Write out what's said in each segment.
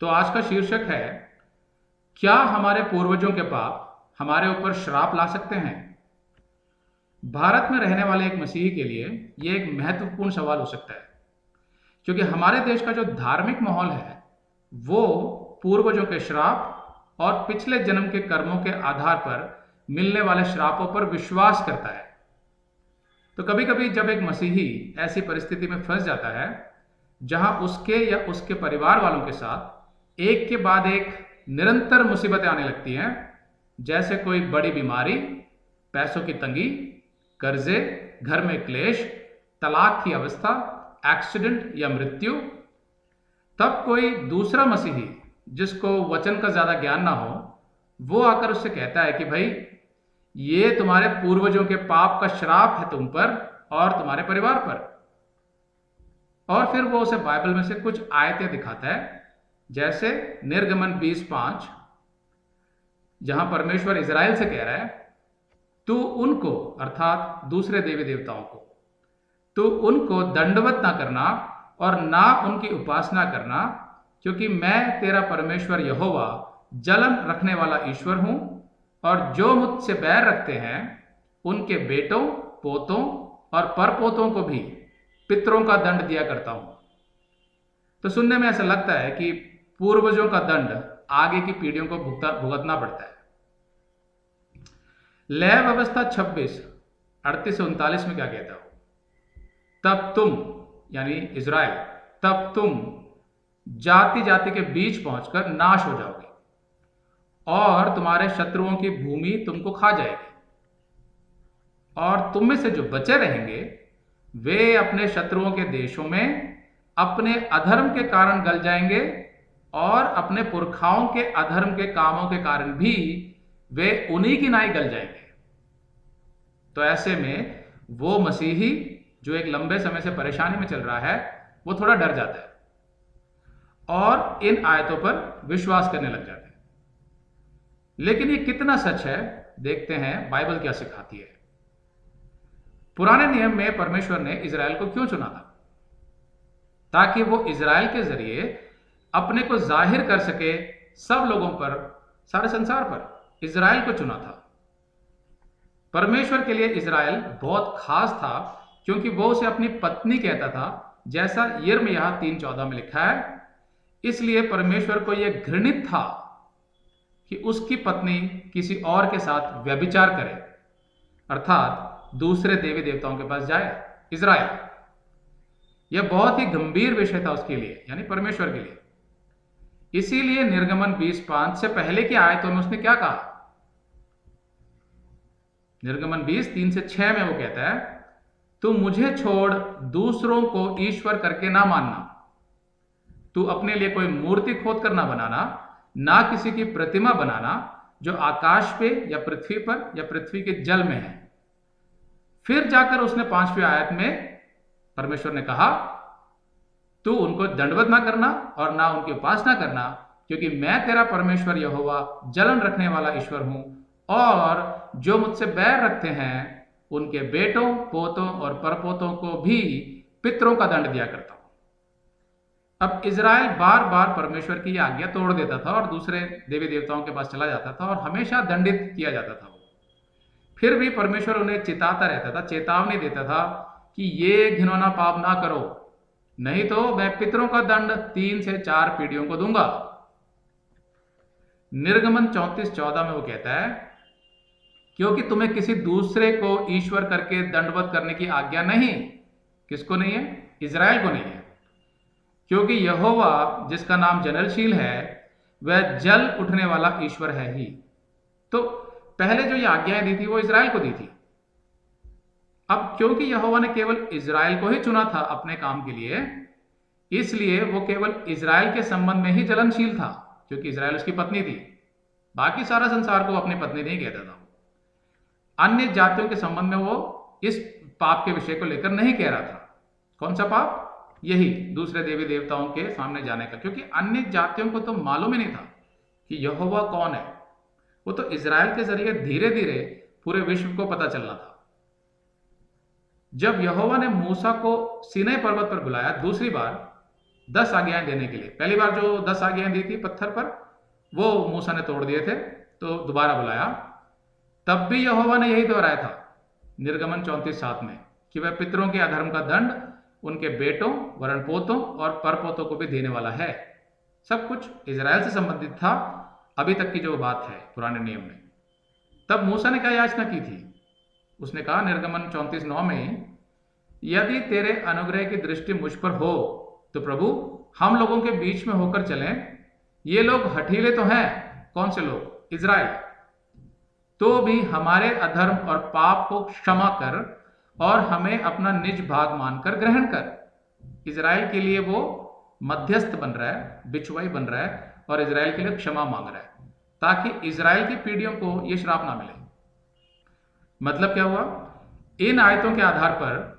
तो आज का शीर्षक है, क्या हमारे पूर्वजों के पाप हमारे ऊपर श्राप ला सकते हैं? भारत में रहने वाले एक मसीही के लिए यह एक महत्वपूर्ण सवाल हो सकता है, क्योंकि हमारे देश का जो धार्मिक माहौल है वो पूर्वजों के श्राप और पिछले जन्म के कर्मों के आधार पर मिलने वाले श्रापों पर विश्वास करता है। तो कभी कभी जब एक मसीही ऐसी परिस्थिति में फंस जाता है जहां उसके या उसके परिवार वालों के साथ एक के बाद एक निरंतर मुसीबतें आने लगती हैं, जैसे कोई बड़ी बीमारी, पैसों की तंगी, कर्जे, घर में क्लेश, तलाक की अवस्था, एक्सीडेंट या मृत्यु, तब कोई दूसरा मसीही जिसको वचन का ज्यादा ज्ञान ना हो वो आकर उससे कहता है कि भाई ये तुम्हारे पूर्वजों के पाप का श्राप है तुम पर और तुम्हारे परिवार पर। और फिर वो उसे बाइबल में से कुछ आयतें दिखाता है, जैसे निर्गमन 20:5, जहां परमेश्वर इजराइल से कह रहा है, तू उनको अर्थात दूसरे देवी देवताओं को तू उनको दंडवत ना करना और ना उनकी उपासना करना, क्योंकि मैं तेरा परमेश्वर यहोवा जलन रखने वाला ईश्वर हूं, और जो मुझसे बैर रखते हैं उनके बेटों, पोतों और परपोतों को भी पितरों का दंड दिया करता हूं। तो सुनने में ऐसा लगता है कि पूर्वजों का दंड आगे की पीढ़ियों को भुगतना पड़ता है। लय व्यवस्था 26:38-39 में क्या कहता हो? तब तुम यानी इज़राइल, तब तुम जाति जाति के बीच पहुंचकर नाश हो जाओगे और तुम्हारे शत्रुओं की भूमि तुमको खा जाएगी, और तुम में से जो बचे रहेंगे वे अपने शत्रुओं के देशों में अपने अधर्म के कारण गल जाएंगे, और अपने पुरखाओं के अधर्म के कामों के कारण भी वे उन्हीं की नाई गल जाएंगे। तो ऐसे में वो मसीही जो एक लंबे समय से परेशानी में चल रहा है वो थोड़ा डर जाता है और इन आयतों पर विश्वास करने लग जाता है। लेकिन ये कितना सच है, देखते हैं बाइबल क्या सिखाती है। पुराने नियम में परमेश्वर ने इजराइल को क्यों चुना था? ताकि वो इजराइल के जरिए अपने को जाहिर कर सके सब लोगों पर, सारे संसार पर। इजराइल को चुना था। परमेश्वर के लिए इजराइल बहुत खास था, क्योंकि वो उसे अपनी पत्नी कहता था, जैसा यिर्मयाह 3:14 में लिखा है। इसलिए परमेश्वर को यह घृणित था कि उसकी पत्नी किसी और के साथ व्यभिचार करे, अर्थात दूसरे देवी देवताओं के पास जाए। इजराइल, यह बहुत ही गंभीर विषय था उसके लिए, यानी परमेश्वर के लिए। इसीलिए निर्गमन 20:5 से पहले की आयतों में उसने क्या कहा? निर्गमन 20:3-6 में वो कहता है, तू मुझे छोड़ दूसरों को ईश्वर करके ना मानना, तू अपने लिए कोई मूर्ति खोद कर ना बनाना, ना किसी की प्रतिमा बनाना जो आकाश पे या पृथ्वी पर या पृथ्वी के जल में है। फिर जाकर उसने 5वीं आयत में परमेश्वर ने कहा, तू उनको दंडवत ना करना और ना उनकी उपासना करना, क्योंकि मैं तेरा परमेश्वर यहोवा जलन रखने वाला ईश्वर हूं, और जो मुझसे बैर रखते हैं उनके बेटों, पोतों और परपोतों को भी पितरों का दंड दिया करता हूं। अब इजराइल बार बार परमेश्वर की आज्ञा तोड़ देता था और दूसरे देवी देवताओं के पास चला जाता था और हमेशा दंडित किया जाता था। फिर भी परमेश्वर उन्हें चिताता रहता था, चेतावनी देता था कि ये घिनौना पाप ना करो, नहीं तो मैं पितरों का दंड 3 से 4 पीढ़ियों को दूंगा। निर्गमन 34:14 में वो कहता है, क्योंकि तुम्हें किसी दूसरे को ईश्वर करके दंडवत करने की आज्ञा नहीं। किसको नहीं है? इजराइल को नहीं है। क्योंकि यहोवा जिसका नाम जनलशील है वह जल उठने वाला ईश्वर है ही। तो पहले जो ये आज्ञाएं दी थी वो इजराइल को दी थी। अब क्योंकि यहोवा ने केवल इजराइल को ही चुना था अपने काम के लिए, इसलिए वो केवल इजराइल के संबंध में ही जलनशील था, क्योंकि इजराइल उसकी पत्नी थी। बाकी सारा संसार को अपनी पत्नी नहीं कहता था। अन्य जातियों के संबंध में वो इस पाप के विषय को लेकर नहीं कह रहा था। कौन सा पाप? यही दूसरे देवी देवताओं के सामने जाने का, क्योंकि अन्य जातियों को तो मालूम ही नहीं था कि यहोवा कौन है। वो तो इजराइल के जरिए धीरे धीरे पूरे विश्व को पता चलना था। जब यहोवा ने मूसा को सीनै पर्वत पर बुलाया दूसरी बार, 10 आज्ञाएं देने के लिए। पहली बार जो 10 आज्ञाएं दी थी पत्थर पर, वो मूसा ने तोड़ दिए थे, तो दोबारा बुलाया। तब भी यहोवा ने यही दोहराया था निर्गमन 34:7 में कि वह पितरों के अधर्म का दंड उनके बेटों, वरण पोतों और परपोतों को भी देने वाला है। सब कुछ इजराइल से संबंधित था, अभी तक की जो बात है पुराने नियम में। तब मूसा ने क्या याचना की थी? उसने कहा निर्गमन 34:9 में, यदि तेरे अनुग्रह की दृष्टि मुझ पर हो तो प्रभु हम लोगों के बीच में होकर चलें। ये लोग हठीले तो हैं। कौन से लोग? इजराइल। तो भी हमारे अधर्म और पाप को क्षमा कर और हमें अपना निज भाग मानकर ग्रहण कर। इजराइल के लिए वो मध्यस्थ बन रहा है, बिचवाई बन रहा है, और इजराइल के लिए क्षमा मांग रहा है, ताकि इजराइल की पीढ़ियों को ये श्राप ना मिले। मतलब क्या हुआ? इन आयतों के आधार पर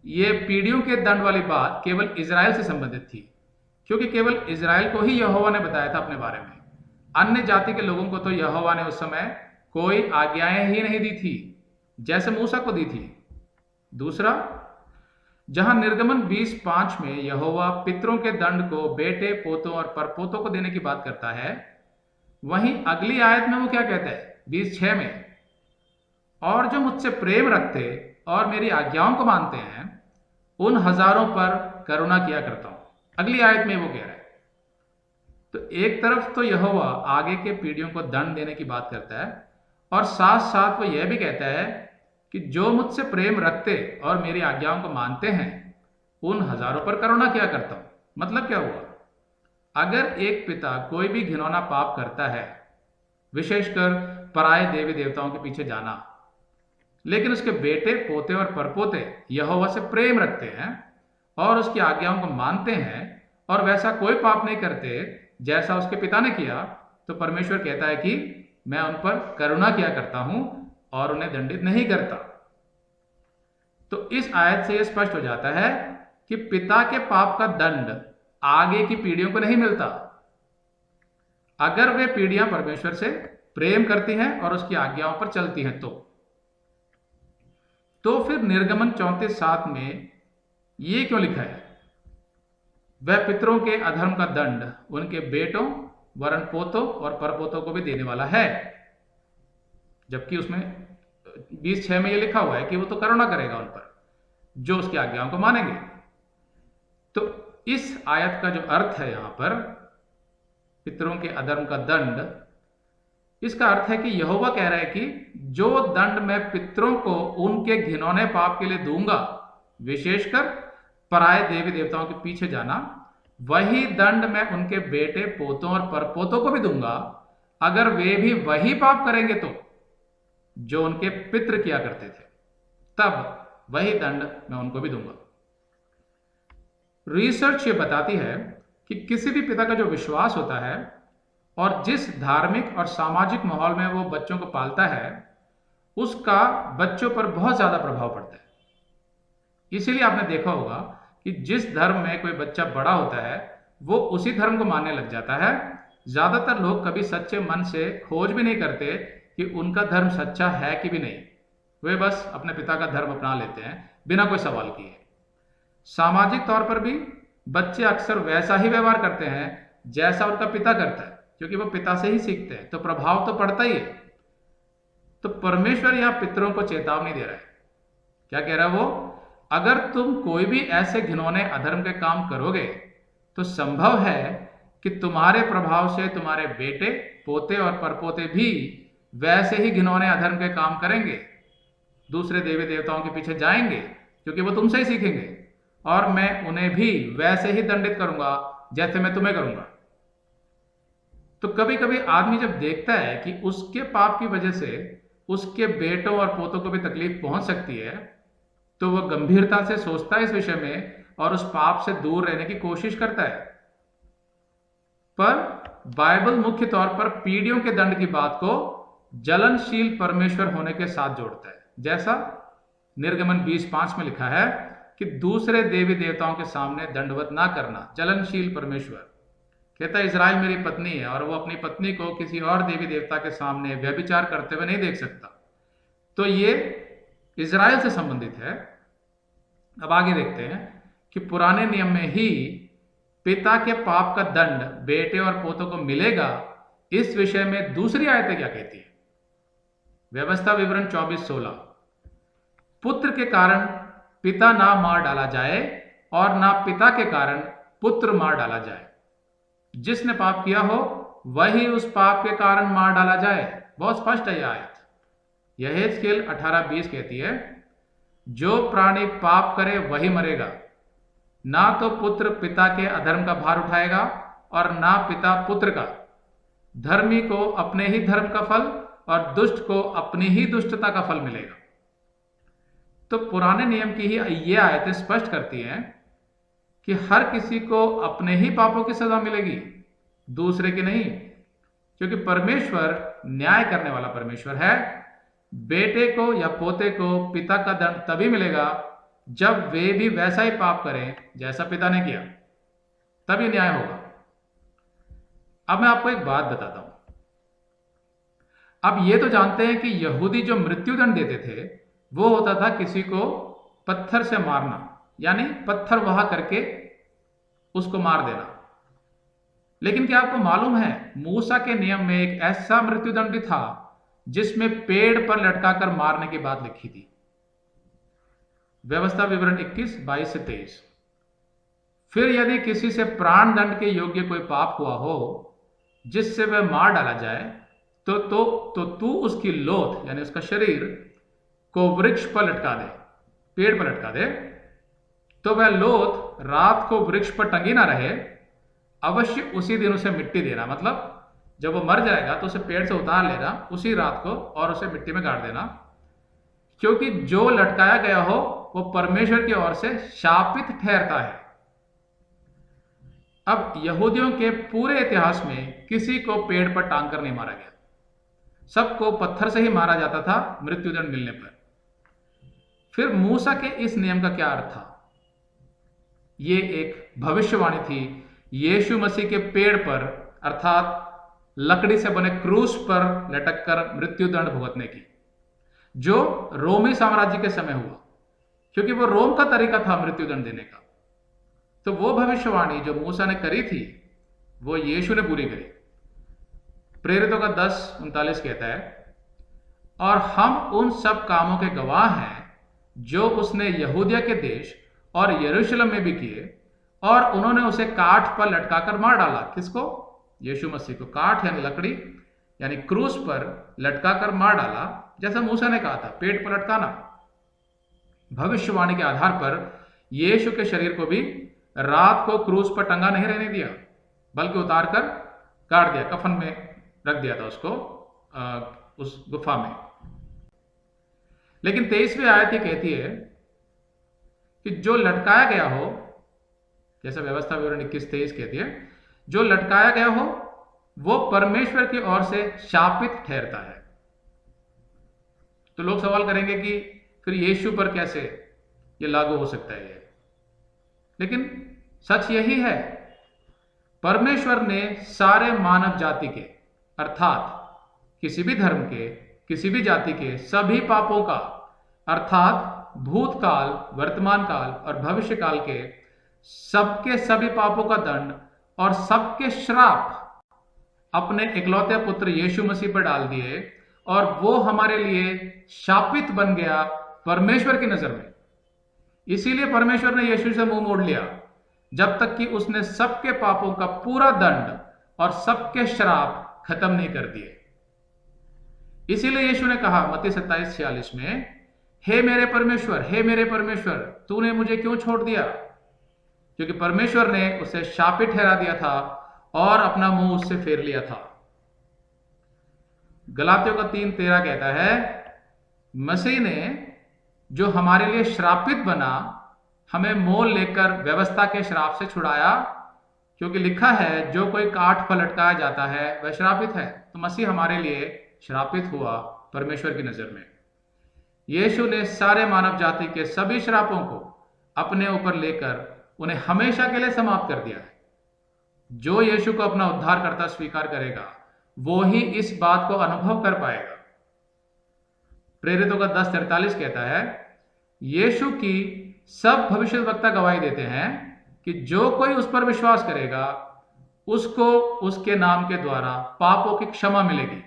ये पीढ़ियों के दंड वाली बात केवल इजराइल से संबंधित थी, क्योंकि केवल इजराइल को ही यहोवा ने बताया था अपने बारे में। अन्य जाति के लोगों को तो यहोवा ने उस समय कोई आज्ञाएं ही नहीं दी थी, जैसे मूसा को दी थी। दूसरा, जहां निर्गमन 20:5 में यहोवा पितरों के दंड को बेटे, पोतों और परपोतों को देने की बात करता है, वहीं अगली आयत में वो क्या कहता है 20:6 में, और जो मुझसे प्रेम रखते और मेरी आज्ञाओं को मानते हैं उन हजारों पर करुणा किया करता हूं। अगली आयत में वो कह रहा है। तो एक तरफ तो यहोवा आगे के पीढ़ियों को दंड देने की बात करता है, और साथ साथ वो यह भी कहता है कि जो मुझसे प्रेम रखते और मेरी आज्ञाओं को मानते हैं उन हजारों पर करुणा किया करता हूं। मतलब क्या हुआ? अगर एक पिता कोई भी घिनौना पाप करता है, विशेषकर पराये देवी देवताओं के पीछे जाना, लेकिन उसके बेटे, पोते और परपोते यहोवा से प्रेम रखते हैं और उसकी आज्ञाओं को मानते हैं और वैसा कोई पाप नहीं करते जैसा उसके पिता ने किया, तो परमेश्वर कहता है कि मैं उन पर करुणा किया करता हूं और उन्हें दंडित नहीं करता। तो इस आयत से यह स्पष्ट हो जाता है कि पिता के पाप का दंड आगे की पीढ़ियों को नहीं मिलता, अगर वे पीढ़ियां परमेश्वर से प्रेम करती हैं और उसकी आज्ञाओं पर चलती हैं। तो फिर निर्गमन 34:7 में ये क्यों लिखा है? वह पितरों के अधर्म का दंड उनके बेटों, वरण पोतों और परपोतों को भी देने वाला है, जबकि उसमें 20:6 में ये लिखा हुआ है कि वो तो करुणा करेगा उन पर जो उसकी आज्ञाओं को मानेंगे। तो इस आयत का जो अर्थ है यहां पर पितरों के अधर्म का दंड, इसका अर्थ है कि यहोवा कह रहा है कि जो दंड मैं पितरों को उनके घिनौने पाप के लिए दूंगा, विशेषकर पराये देवी देवताओं के पीछे जाना, वही दंड मैं उनके बेटे, पोतों और परपोतों को भी दूंगा अगर वे भी वही पाप करेंगे तो जो उनके पितृ किया करते थे। तब वही दंड मैं उनको भी दूंगा। रिसर्च ये बताती है कि किसी भी पिता का जो विश्वास होता है और जिस धार्मिक और सामाजिक माहौल में वो बच्चों को पालता है, उसका बच्चों पर बहुत ज्यादा प्रभाव पड़ता है। इसीलिए आपने देखा होगा कि जिस धर्म में कोई बच्चा बड़ा होता है वो उसी धर्म को मानने लग जाता है। ज्यादातर लोग कभी सच्चे मन से खोज भी नहीं करते कि उनका धर्म सच्चा है कि भी नहीं, वे बस अपने पिता का धर्म अपना लेते हैं बिना कोई सवाल किए। सामाजिक तौर पर भी बच्चे अक्सर वैसा ही व्यवहार करते हैं जैसा उनका पिता करता है, क्योंकि वो पिता से ही सीखते हैं, तो प्रभाव तो पड़ता ही है। तो परमेश्वर यहां पितरों को चेतावनी दे रहा है। क्या कह रहा है वो? अगर तुम कोई भी ऐसे घिनौने अधर्म के काम करोगे तो संभव है कि तुम्हारे प्रभाव से तुम्हारे बेटे, पोते और परपोते भी वैसे ही घिनौने अधर्म के काम करेंगे, दूसरे देवी देवताओं के पीछे जाएंगे, क्योंकि वो तुमसे ही सीखेंगे, और मैं उन्हें भी वैसे ही दंडित करूंगा जैसे मैं तुम्हें करूंगा। तो कभी कभी आदमी जब देखता है कि उसके पाप की वजह से उसके बेटों और पोतों को भी तकलीफ पहुंच सकती है, तो वह गंभीरता से सोचता है इस विषय में और उस पाप से दूर रहने की कोशिश करता है। पर बाइबल मुख्य तौर पर पीढ़ियों के दंड की बात को जलनशील परमेश्वर होने के साथ जोड़ता है, जैसा निर्गमन 20:5 में लिखा है कि दूसरे देवी देवताओं के सामने दंडवत ना करना। जलनशील परमेश्वर कहता है इजराइल मेरी पत्नी है और वो अपनी पत्नी को किसी और देवी देवता के सामने व्यभिचार करते हुए नहीं देख सकता। तो ये इजराइल से संबंधित है। अब आगे देखते हैं कि पुराने नियम में ही पिता के पाप का दंड बेटे और पोतों को मिलेगा, इस विषय में दूसरी आयतें क्या कहती है? व्यवस्था विवरण 24:16, पुत्र के कारण पिता ना मार डाला जाए और ना पिता के कारण पुत्र मार डाला जाए। जिसने पाप किया हो वही उस पाप के कारण मार डाला जाए। बहुत स्पष्ट है यह आयत। यहेजकेल 18:20 कहती है, जो प्राणी पाप करे वही मरेगा। ना तो पुत्र पिता के अधर्म का भार उठाएगा और ना पिता पुत्र का। धर्मी को अपने ही धर्म का फल और दुष्ट को अपनी ही दुष्टता का फल मिलेगा। तो पुराने नियम की ही ये आयतें स्पष्ट करती हैं कि हर किसी को अपने ही पापों की सजा मिलेगी, दूसरे की नहीं। क्योंकि परमेश्वर न्याय करने वाला परमेश्वर है। बेटे को या पोते को पिता का दंड तभी मिलेगा जब वे भी वैसा ही पाप करें जैसा पिता ने किया, तभी न्याय होगा। अब मैं आपको एक बात बताता हूं। अब ये तो जानते हैं कि यहूदी जो मृत्युदंड देते थे वो होता था किसी को पत्थर से मारना, यानी पत्थर वहा करके उसको मार देना। लेकिन क्या आपको मालूम है, मूसा के नियम में एक ऐसा मृत्युदंड भी था जिसमें पेड़ पर लटकाकर मारने की बात लिखी थी। व्यवस्था विवरण 21:22-23। फिर यदि किसी से प्राण दंड के योग्य कोई पाप हुआ हो जिससे वह मार डाला जाए, तो तू उसकी लोथ यानी उसका शरीर को वृक्ष पर लटका दे, पेड़ पर लटका दे। तो वह लोथ रात को वृक्ष पर टंगी ना रहे, अवश्य उसी दिन उसे मिट्टी देना। मतलब जब वो मर जाएगा तो उसे पेड़ से उतार लेना उसी रात को और उसे मिट्टी में गाड़ देना, क्योंकि जो लटकाया गया हो वो परमेश्वर की ओर से शापित ठहरता है। अब यहूदियों के पूरे इतिहास में किसी को पेड़ पर टांग कर नहीं मारा गया, सबको पत्थर से ही मारा जाता था मृत्युदंड मिलने पर। फिर मूसा के इस नियम का क्या अर्थ था? ये एक भविष्यवाणी थी यीशु मसीह के पेड़ पर अर्थात लकड़ी से बने क्रूस पर लटककर मृत्युदंड भुगतने की, जो रोमी साम्राज्य के समय हुआ, क्योंकि वो रोम का तरीका था मृत्युदंड देने का। तो वो भविष्यवाणी जो मूसा ने करी थी वो यीशु ने पूरी करी। प्रेरितों का 10:39 कहता है, और हम उन सब कामों के गवाह हैं जो उसने यहूदिया के देश और यरूशलेम में भी किए, और उन्होंने उसे काठ पर लटकाकर मार डाला। किसको? यीशु मसीह को। काठ यानी लकड़ी यानी क्रूस पर लटकाकर मार डाला, जैसा मूसा ने कहा था, पेट पर लटकाना। भविष्यवाणी के आधार पर यीशु के शरीर को भी रात को क्रूस पर टंगा नहीं रहने दिया, बल्कि उतार कर गाड़ दिया, कफन में रख दिया था उसको उस गुफा में। लेकिन 23वीं आयत ये कहती है कि जो लटकाया गया हो, जैसा व्यवस्था विवरण 21:23 कहती है, जो लटकाया गया हो वो परमेश्वर की ओर से शापित ठहरता है। तो लोग सवाल करेंगे कि फिर यीशु पर कैसे ये लागू हो सकता है? लेकिन सच यही है, परमेश्वर ने सारे मानव जाति के अर्थात किसी भी धर्म के, किसी भी जाति के सभी पापों का अर्थात भूतकाल, वर्तमान काल और भविष्य काल के सबके सभी पापों का दंड और सबके श्राप अपने इकलौते पुत्र यीशु मसीह पर डाल दिए, और वो हमारे लिए शापित बन गया परमेश्वर की नजर में। इसीलिए परमेश्वर ने यीशु से मुंह मोड़ लिया जब तक कि उसने सबके पापों का पूरा दंड और सबके श्राप खत्म नहीं कर दिए। इसीलिए यीशु ने कहा मत्ती 27:46 में, हे मेरे परमेश्वर, हे मेरे परमेश्वर, तूने मुझे क्यों छोड़ दिया? क्योंकि परमेश्वर ने उसे शापित ठहरा दिया था और अपना मुंह उससे फेर लिया था। गलातियों का 3:13 कहता है, मसीह ने जो हमारे लिए श्रापित बना, हमें मोल लेकर व्यवस्था के श्राप से छुड़ाया, क्योंकि लिखा है जो कोई काठ पर लटकाया जाता है वह श्रापित है। तो मसीह हमारे लिए श्रापित हुआ परमेश्वर की नजर में। यीशु ने सारे मानव जाति के सभी श्रापों को अपने ऊपर लेकर उन्हें हमेशा के लिए समाप्त कर दिया है। जो यीशु को अपना उद्धारकर्ता स्वीकार करेगा वो ही इस बात को अनुभव कर पाएगा। प्रेरितों का 10:43 कहता है, यीशु की सब भविष्यद्वक्ता गवाही देते हैं कि जो कोई उस पर विश्वास करेगा उसको उसके नाम के द्वारा पापों की क्षमा मिलेगी।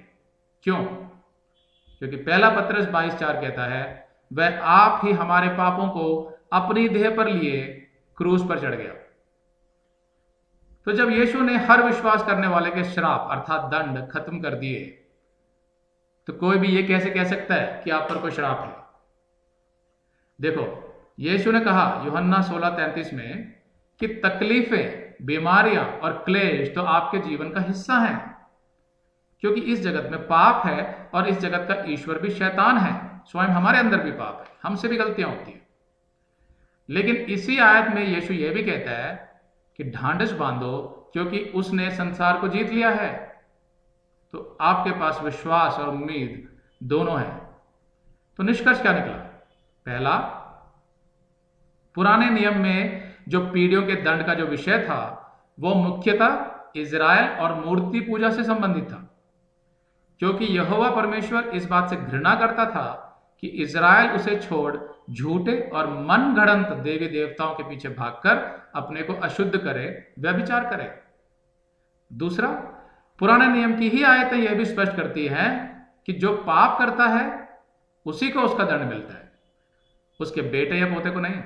क्यों? क्योंकि पहला पत्रस 22:4 कहता है, वह आप ही हमारे पापों को अपनी देह पर लिए क्रूस पर चढ़ गया। तो जब यीशु ने हर विश्वास करने वाले के श्राप अर्थात दंड खत्म कर दिए, तो कोई भी ये कैसे कह सकता है कि आप पर कोई श्राप है? देखो, यीशु ने कहा यूहन्ना 16:33 में कि तकलीफें, बीमारियां और क्लेश तो आपके जीवन का हिस्सा हैं, क्योंकि इस जगत में पाप है और इस जगत का ईश्वर भी शैतान है। स्वयं हमारे अंदर भी पाप है, हमसे भी गलतियां होती हैं। लेकिन इसी आयत में यीशु यह भी कहता है कि ढांढस बांधो, क्योंकि उसने संसार को जीत लिया है। तो आपके पास विश्वास और उम्मीद दोनों है। तो निष्कर्ष क्या निकला? पहला, पुराने नियम में जो पीढ़ियों के दंड का जो विषय था वो मुख्यतः इजराइल और मूर्ति पूजा से संबंधित था, क्योंकि यहोवा परमेश्वर इस बात से घृणा करता था कि इजराइल उसे छोड़ झूठे और मन गढ़ंत देवी देवताओं के पीछे भागकर अपने को अशुद्ध करे, व्यभिचार करे। दूसरा, पुराने नियम की ही आयतें यह भी स्पष्ट करती हैं कि जो पाप करता है उसी को उसका दंड मिलता है, उसके बेटे या पोते को नहीं।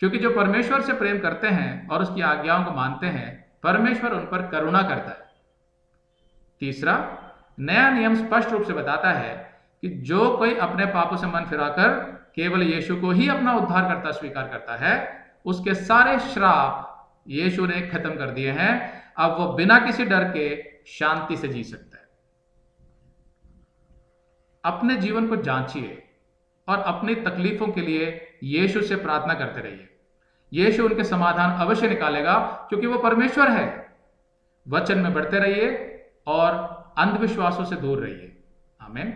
क्योंकि जो परमेश्वर से प्रेम करते हैं और उसकी आज्ञाओं को मानते हैं, परमेश्वर उन पर करुणा करता है। तीसरा, नया नियम स्पष्ट रूप से बताता है कि जो कोई अपने पापों से मन फिराकर केवल यीशु को ही अपना उद्धारकर्ता स्वीकार करता है, उसके सारे श्राप यीशु ने खत्म कर दिए हैं। अब वो बिना किसी डर के शांति से जी सकता है। अपने जीवन को जांचिए और अपनी तकलीफों के लिए यीशु से प्रार्थना करते रहिए। यीशु उनके समाधान अवश्य निकालेगा, क्योंकि वो परमेश्वर है। वचन में बढ़ते रहिए और अंधविश्वासों से दूर रहिए। आमीन।